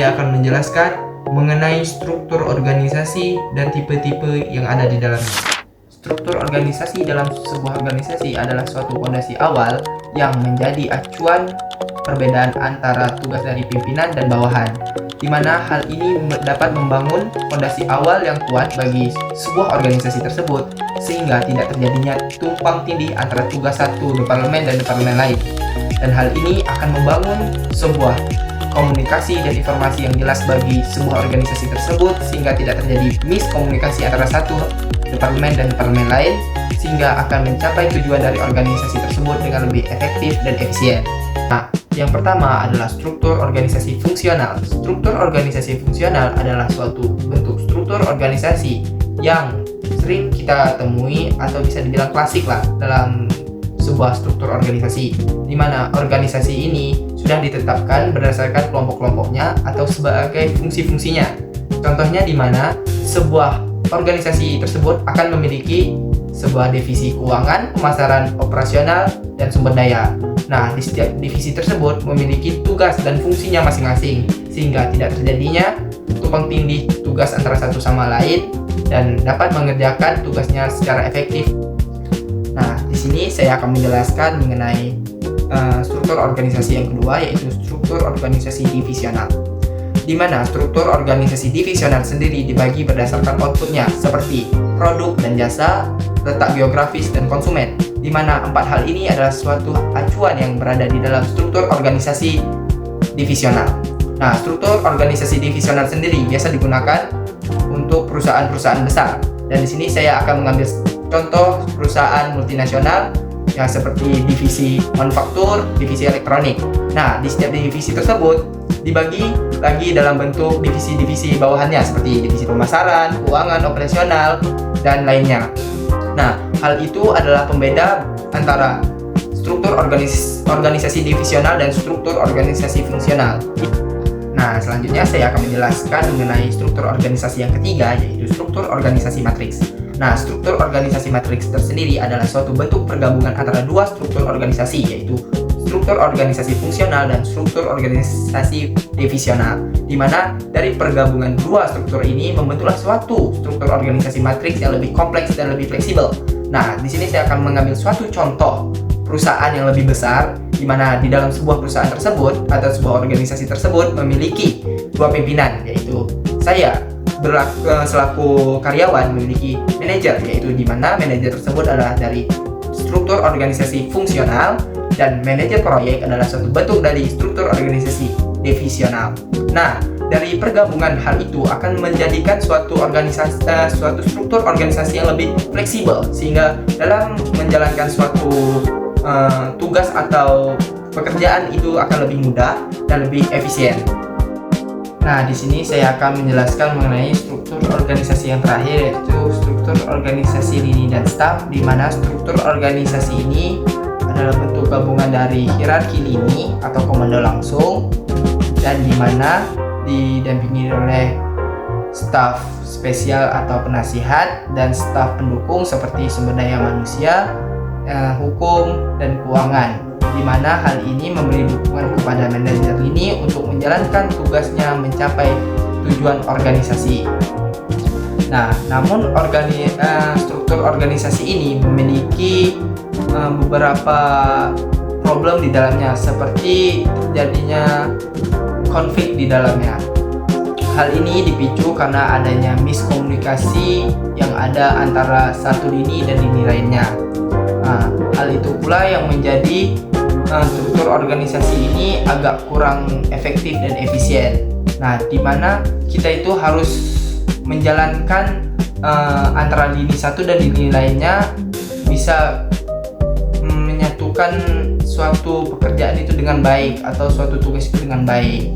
saya akan menjelaskan mengenai struktur organisasi dan tipe-tipe yang ada di dalamnya. Struktur organisasi dalam sebuah organisasi adalah suatu fondasi awal yang menjadi acuan perbedaan antara tugas dari pimpinan dan bawahan, di mana hal ini dapat membangun fondasi awal yang kuat bagi sebuah organisasi tersebut, sehingga tidak terjadinya tumpang tindih antara tugas satu departemen dan departemen lain. Dan hal ini akan membangun sebuah komunikasi dan informasi yang jelas bagi sebuah organisasi tersebut, sehingga tidak terjadi miskomunikasi antara satu departemen dan departemen lain, sehingga akan mencapai tujuan dari organisasi tersebut dengan lebih efektif dan efisien. Nah, yang pertama adalah struktur organisasi fungsional. Struktur organisasi fungsional adalah suatu bentuk struktur organisasi yang sering kita temui atau bisa dibilang klasik lah dalam sebuah struktur organisasi, di mana organisasi ini sudah ditetapkan berdasarkan kelompok-kelompoknya atau sebagai fungsi-fungsinya. Contohnya di mana sebuah organisasi tersebut akan memiliki sebuah divisi keuangan, pemasaran, operasional, dan sumber daya. Nah, di setiap divisi tersebut memiliki tugas dan fungsinya masing-masing, sehingga tidak terjadinya tumpang tindih tugas antara satu sama lain dan dapat mengerjakan tugasnya secara efektif. Nah, di sini saya akan menjelaskan mengenai struktur organisasi yang kedua, yaitu struktur organisasi divisional. Di mana struktur organisasi divisional sendiri dibagi berdasarkan outputnya, seperti produk dan jasa, letak geografis, dan konsumen, di mana empat hal ini adalah suatu acuan yang berada di dalam struktur organisasi divisional. Nah, struktur organisasi divisional sendiri biasa digunakan untuk perusahaan-perusahaan besar, dan di sini saya akan mengambil contoh perusahaan multinasional yang seperti divisi manufaktur, divisi elektronik. Nah, di setiap divisi tersebut dibagi lagi dalam bentuk divisi-divisi bawahannya seperti divisi pemasaran, keuangan, operasional, dan lainnya. Nah, hal itu adalah pembeda antara struktur organisasi divisional dan struktur organisasi fungsional. Nah, selanjutnya saya akan menjelaskan mengenai struktur organisasi yang ketiga, yaitu struktur organisasi matriks. Nah, struktur organisasi matriks tersendiri adalah suatu bentuk pergabungan antara dua struktur organisasi, yaitu struktur organisasi fungsional dan struktur organisasi divisional, di mana dari pergabungan dua struktur ini membentuklah suatu struktur organisasi matriks yang lebih kompleks dan lebih fleksibel. Nah, di sini saya akan mengambil suatu contoh perusahaan yang lebih besar, di mana di dalam sebuah perusahaan tersebut atau sebuah organisasi tersebut memiliki dua pimpinan, yaitu saya selaku karyawan memiliki manajer, yaitu di mana manajer tersebut adalah dari struktur organisasi fungsional, dan manajer proyek adalah suatu bentuk dari struktur organisasi divisional. Nah, dari pergabungan hal itu akan menjadikan suatu struktur organisasi yang lebih fleksibel, sehingga dalam menjalankan suatu tugas atau pekerjaan itu akan lebih mudah dan lebih efisien. Nah, di sini saya akan menjelaskan mengenai struktur organisasi yang terakhir, yaitu struktur organisasi lini dan staf, di mana struktur organisasi ini adalah bentuk gabungan dari hierarki lini atau komando langsung, dan di mana didampingi oleh staf spesial atau penasihat dan staf pendukung seperti sumber daya manusia, hukum, dan keuangan, di mana hal ini memberi dukungan kepada manajer lini untuk menjalankan tugasnya mencapai tujuan organisasi. Nah, namun struktur organisasi ini memiliki beberapa problem di dalamnya, seperti terjadinya konflik di dalamnya. Hal ini dipicu karena adanya miskomunikasi yang ada antara satu lini dan lini lainnya. Nah, hal itu pula yang menjadi struktur organisasi ini agak kurang efektif dan efisien. Nah, di mana kita itu harus menjalankan antara lini satu dan lini lainnya bisa menyatukan suatu pekerjaan itu dengan baik atau suatu tugas itu dengan baik.